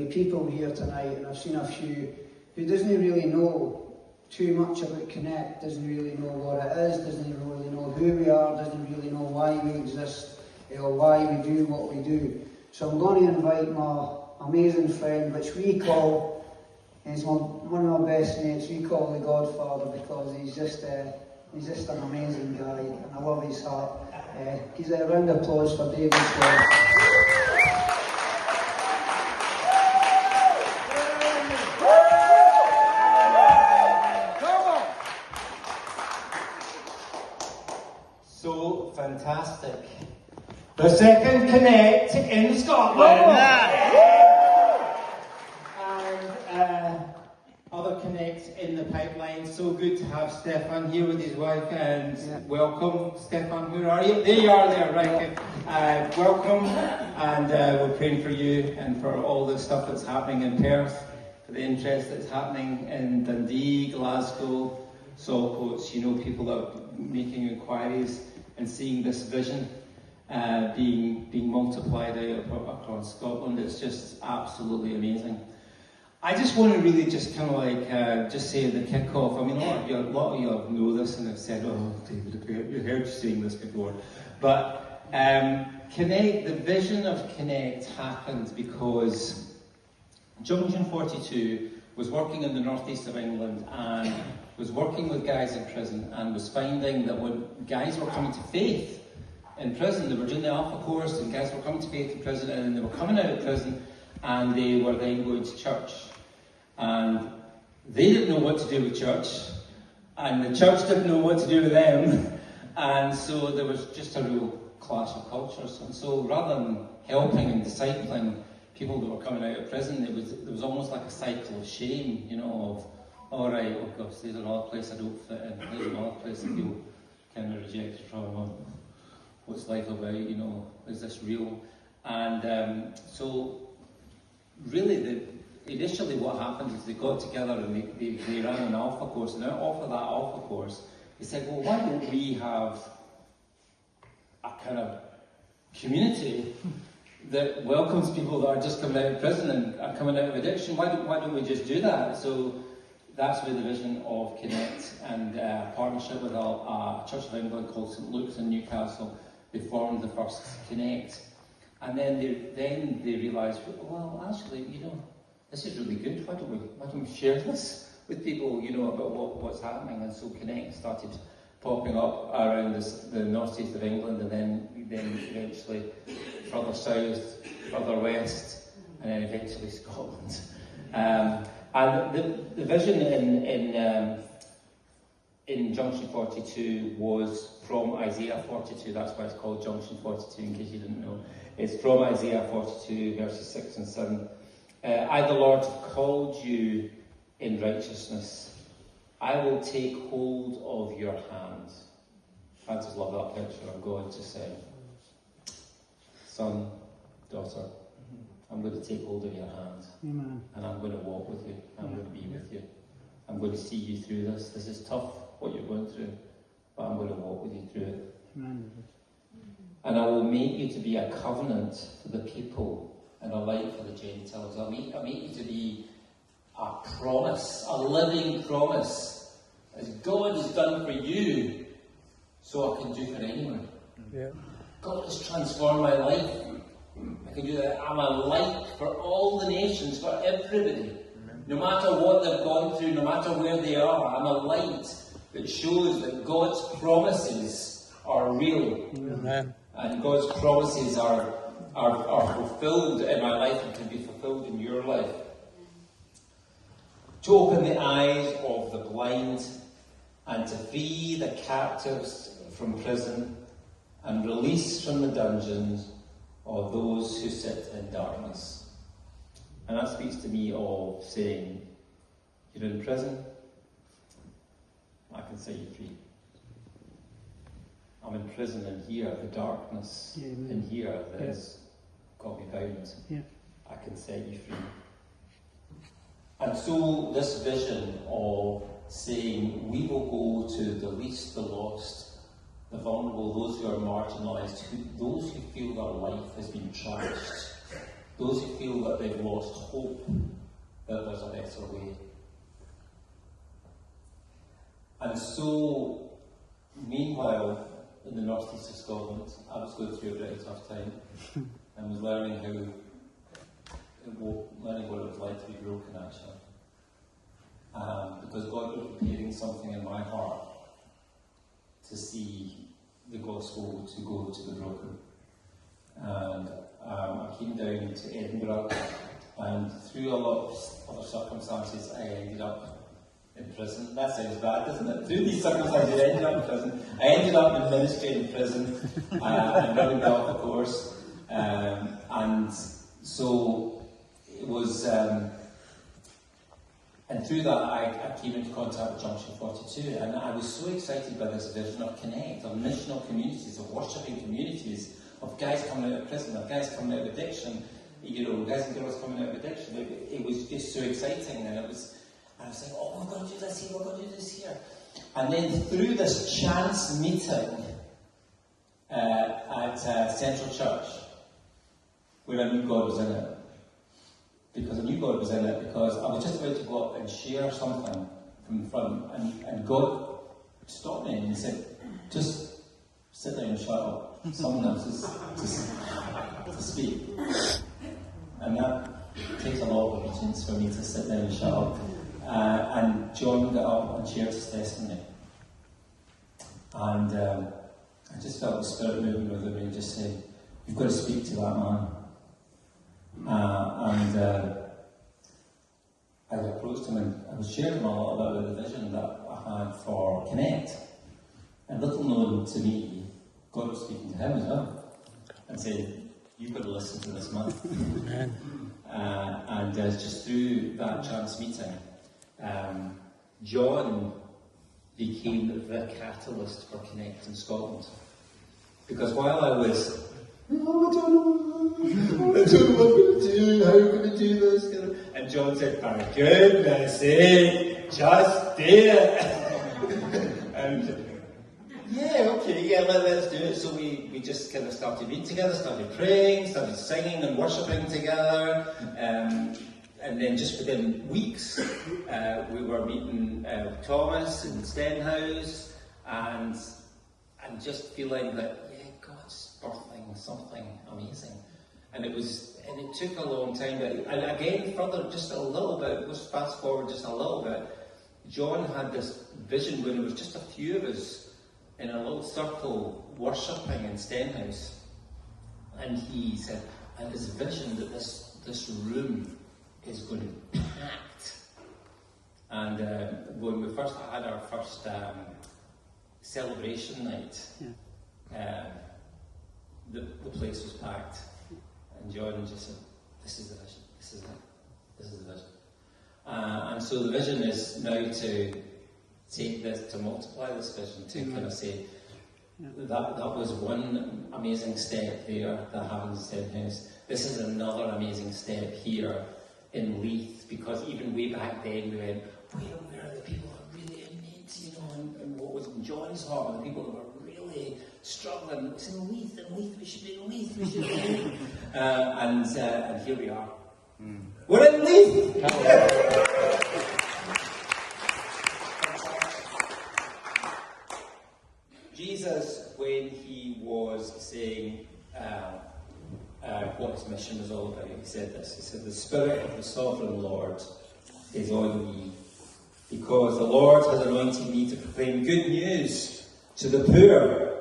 be people here tonight, and I've seen a few who doesn't really know too much about Connect, doesn't really know what it is, doesn't really know who we are, doesn't really know why we exist, or why we do what we do. So I'm going to invite my amazing friend, which we call, he's one of my best mates, we call the Godfather, because he's just an amazing guy, and I love his heart. He's a round of applause for David Swan. So fantastic. The second Connect in Scotland. And other Connects in the pipeline. So good to have Stefan here with his wife. And welcome, Stefan. Where are you? There you are there, right. Welcome. And we're praying for you and for all the stuff that's happening in Perth, for the interest that's happening in Dundee, Glasgow, Saltcoats. You know, people are making inquiries and seeing this vision being multiplied out across Scotland. It's just absolutely amazing. I just want to really just kind of like just say at the kick-off, I mean, a lot of you know this and have said, oh, David, you heard you saying this before. But Connect, the vision of Connect happened because Junction 42 was working in the northeast of England and was working with guys in prison and was finding that when guys were coming to faith in prison, they were doing the Alpha course and guys were coming to faith in prison, and then they were coming out of prison and they were then going to church. And they didn't know what to do with church, and the church didn't know what to do with them, and so there was just a real clash of cultures. And so rather than helping and discipling people that were coming out of prison, there was almost like a cycle of shame, you know, of, all right, oh gosh, there's another place I don't fit in, there's another place I feel kind of rejected from, what's life about, you know, is this real? And so really initially what happened is they got together and they ran an Alpha course, and out of that Alpha course, they said, well, why don't we have a kind of community that welcomes people that are just coming out of prison and are coming out of addiction? Why don't we just do that? So that's where the vision of Connect and partnership with a Church of England called St Luke's in Newcastle, they formed the first Connect. And then they realised, well, actually, you know, this is really good. Why don't we share this with people, you know, about what's happening? And so Connect started popping up around the northeast of England, and then eventually further south, further west, and then eventually Scotland. And the vision in Junction 42 was from Isaiah 42. That's why it's called Junction 42, in case you didn't know. It's from Isaiah 42, verses 6 and 7. I, the Lord, have called you in righteousness. I will take hold of your hand. I just love that picture of God just saying, son, daughter, I'm going to take hold of your hand. Amen. And I'm going to walk with you. I'm going to be with you. I'm going to see you through this. This is tough, what you're going through, but I'm going to walk with you through it. Amen. And I will make you to be a covenant for the people and a light for the Gentiles. I'll make you to be a promise, a living promise, as God has done for you, so I can do for anyone. Yeah. God has transformed my life. I can do that. I'm a light for all the nations, for everybody. Amen. No matter what they've gone through, no matter where they are, I'm a light that shows that God's promises are real. Amen. And God's promises are fulfilled in my life and can be fulfilled in your life. To open the eyes of the blind and to free the captives from prison and release from the dungeons of those who sit in darkness. And that speaks to me of saying, you're in prison, I can set you free. I'm in prison in here, the darkness in here that has got me bound. Yeah. I can set you free. And so this vision of saying we will go to the least, the lost, the vulnerable, those who are marginalised, those who feel their life has been trashed, those who feel that they've lost hope that there's a better way. And so, meanwhile, in the northeast of Scotland, I was going through a very tough time and was learning learning what it was like to be broken, actually. Because God was preparing something in my heart to see the gospel to go to the broken. And I came down to Edinburgh, and through a lot of other circumstances, I ended up in prison. That sounds bad, doesn't it? Through these circumstances, I ended up in prison. I ended up in ministry in prison, and running off, of course. And so it was, and through that I came into contact with Junction 42, and I was so excited by this vision of Connect, of missional communities, of worshipping communities, of guys coming out of prison, of guys coming out of addiction, guys and girls coming out of addiction. It was just so exciting, and I was like, oh, we're going to do this here, we're going to do this here. And then through this chance meeting at Central Church, where I knew God was in it, because I knew God was in it, because I was just about to go up and share something from the front, and God stopped me and he said, just sit down and shut up. Someone else is to speak. And that takes a lot of obedience for me to sit down and shut up. And John got up and shared his testimony. And I just felt the Spirit moving within me and just saying, you've got to speak to that man. I approached him and I was sharing him a lot about the vision that I had for Connect. And little known to me, God was speaking to him as well and saying, you've got to listen to this man. And just through that chance meeting, John became the catalyst for Connect in Scotland. Because while I was, I don't know what I'm going to do, how am I going to do this? And John said, for goodness sake, just do it. And let's do it. So we just kind of started meeting together, started praying, started singing and worshipping together. And then just within weeks, we were meeting Thomas in Stenhouse and just feeling that, God's birthing something amazing. And it took a long time, and again, further, just a little bit, let's fast forward just a little bit. John had this vision when there was just a few of us in a little circle worshipping in Stenhouse. And he said, I had this vision that this room is going to be packed. And when we first had our first celebration night, the place was packed. And Jordan just said, this is the vision, this is it, this is the vision. And so the vision is now to take this, to multiply this vision, to kind of say, that was one amazing step there that happened in Stenhouse. This is another amazing step here in Leith, because even way back then we went, where are the people that are really in need, and what was in John's heart, and the people that were really struggling. It's in Leith, we should be in Leith, we should be in Leith. And here we are. We're in Leith! Jesus, when he was saying what his mission was all about, he said this. He said, the Spirit of the Sovereign Lord is on me, because the Lord has anointed me to proclaim good news to the poor.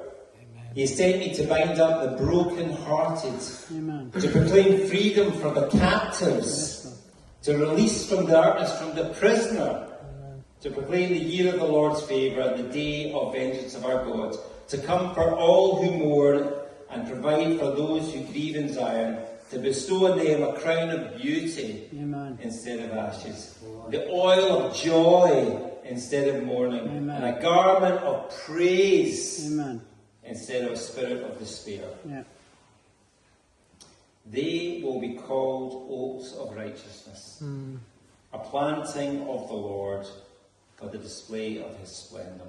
He has sent me to bind up the broken-hearted, to proclaim freedom for the captives, to release from darkness from the prisoner, to proclaim the year of the Lord's favour and the day of vengeance of our God, to comfort all who mourn and provide for those who grieve in Zion, to bestow on them a crown of beauty instead of ashes, the oil of joy instead of mourning, and a garment of praise instead of a spirit of despair. They will be called oaks of righteousness, a planting of the Lord for the display of his splendour.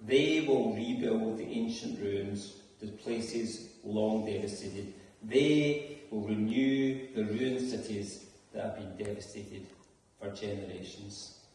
They will rebuild the ancient ruins, the places long devastated. They will renew the ruined cities that have been devastated for generations.